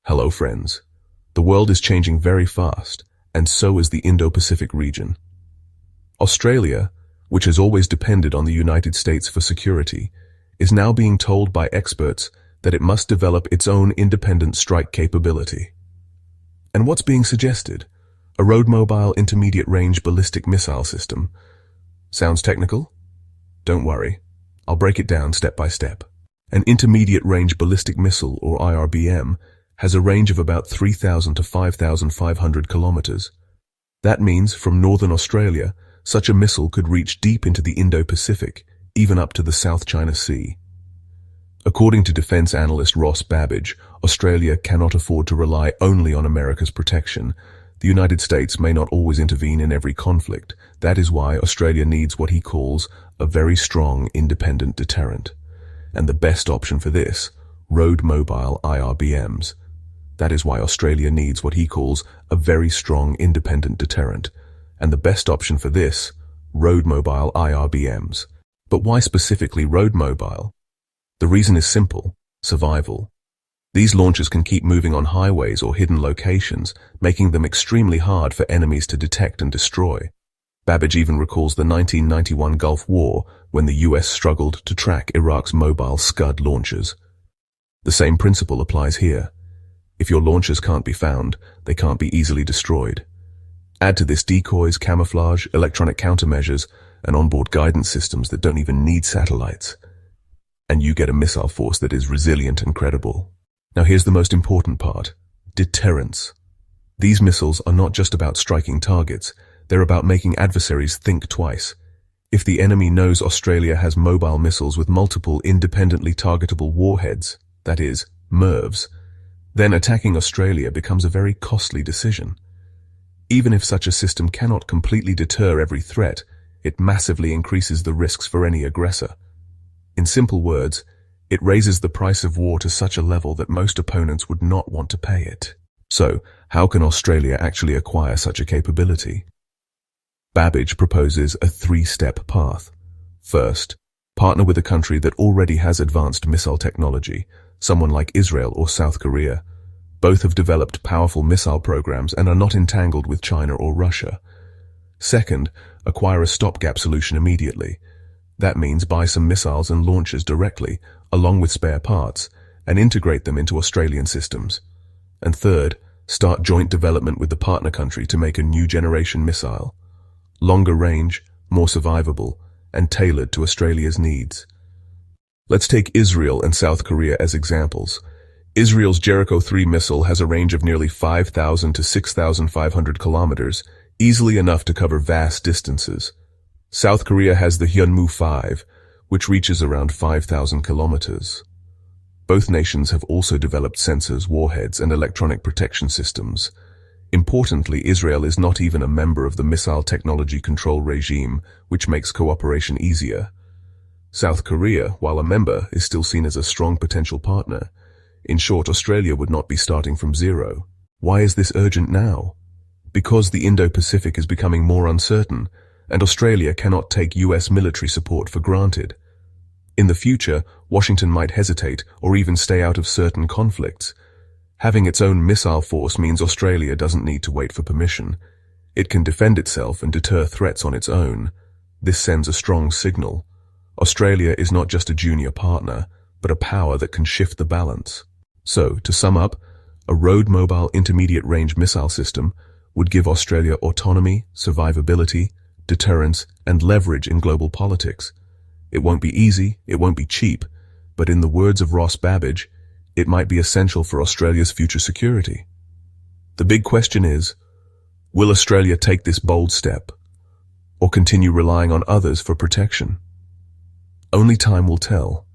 Hello friends. The world is changing very fast, and so is the Indo-Pacific region. Australia, which has always depended on the United States for security, is now being told by experts that it must develop its own independent strike capability. And what's being suggested? A road-mobile intermediate-range ballistic missile system. Sounds technical? Don't worry. I'll break it down step by step. An intermediate-range ballistic missile, or IRBM, has a range of about 3,000 to 5,500 kilometers. That means, from northern Australia, such a missile could reach deep into the Indo-Pacific, even up to the South China Sea. According to defense analyst Ross Babbage, Australia cannot afford to rely only on America's protection. The United States may not always intervene in every conflict. That is why Australia needs what he calls a very strong independent deterrent. And the best option for this, road-mobile IRBMs. That is why Australia needs what he calls a very strong independent deterrent. And the best option for this, road-mobile IRBMs. But why specifically road-mobile? The reason is simple: survival. These launchers can keep moving on highways or hidden locations, making them extremely hard for enemies to detect and destroy. Babbage even recalls the 1991 Gulf War, when the US struggled to track Iraq's mobile Scud launchers. The same principle applies here. If your launchers can't be found, they can't be easily destroyed. Add to this decoys, camouflage, electronic countermeasures, and onboard guidance systems that don't even need satellites. And you get a missile force that is resilient and credible. Now here's the most important part: deterrence. These missiles are not just about striking targets, they're about making adversaries think twice. If the enemy knows Australia has mobile missiles with multiple independently targetable warheads, that is, MIRVs, then attacking Australia becomes a very costly decision. Even if such a system cannot completely deter every threat, it massively increases the risks for any aggressor. In simple words, it raises the price of war to such a level that most opponents would not want to pay it. So, how can Australia actually acquire such a capability? Babbage proposes a three-step path. First, partner with a country that already has advanced missile technology, someone like Israel or South Korea. Both have developed powerful missile programs and are not entangled with China or Russia. Second, acquire a stopgap solution immediately. That means buy some missiles and launchers directly, along with spare parts, and integrate them into Australian systems. And third, start joint development with the partner country to make a new generation missile. Longer range, more survivable, and tailored to Australia's needs. Let's take Israel and South Korea as examples. Israel's Jericho 3 missile has a range of nearly 5,000 to 6,500 kilometers, easily enough to cover vast distances. South Korea has the Hyunmoo 5, which reaches around 5,000 kilometers. Both nations have also developed sensors, warheads, and electronic protection systems. Importantly, Israel is not even a member of the Missile Technology Control Regime, which makes cooperation easier. South Korea, while a member, is still seen as a strong potential partner. In short, Australia would not be starting from zero. Why is this urgent now? Because the Indo-Pacific is becoming more uncertain, and Australia cannot take US military support for granted. In the future, Washington might hesitate or even stay out of certain conflicts. Having its own missile force means Australia doesn't need to wait for permission. It can defend itself and deter threats on its own. This sends a strong signal. Australia is not just a junior partner, but a power that can shift the balance. So, to sum up, a road-mobile intermediate-range missile system would give Australia autonomy, survivability, deterrence, and leverage in global politics. It won't be easy, it won't be cheap, but in the words of Ross Babbage, it might be essential for Australia's future security. The big question is, will Australia take this bold step, or continue relying on others for protection? Only time will tell.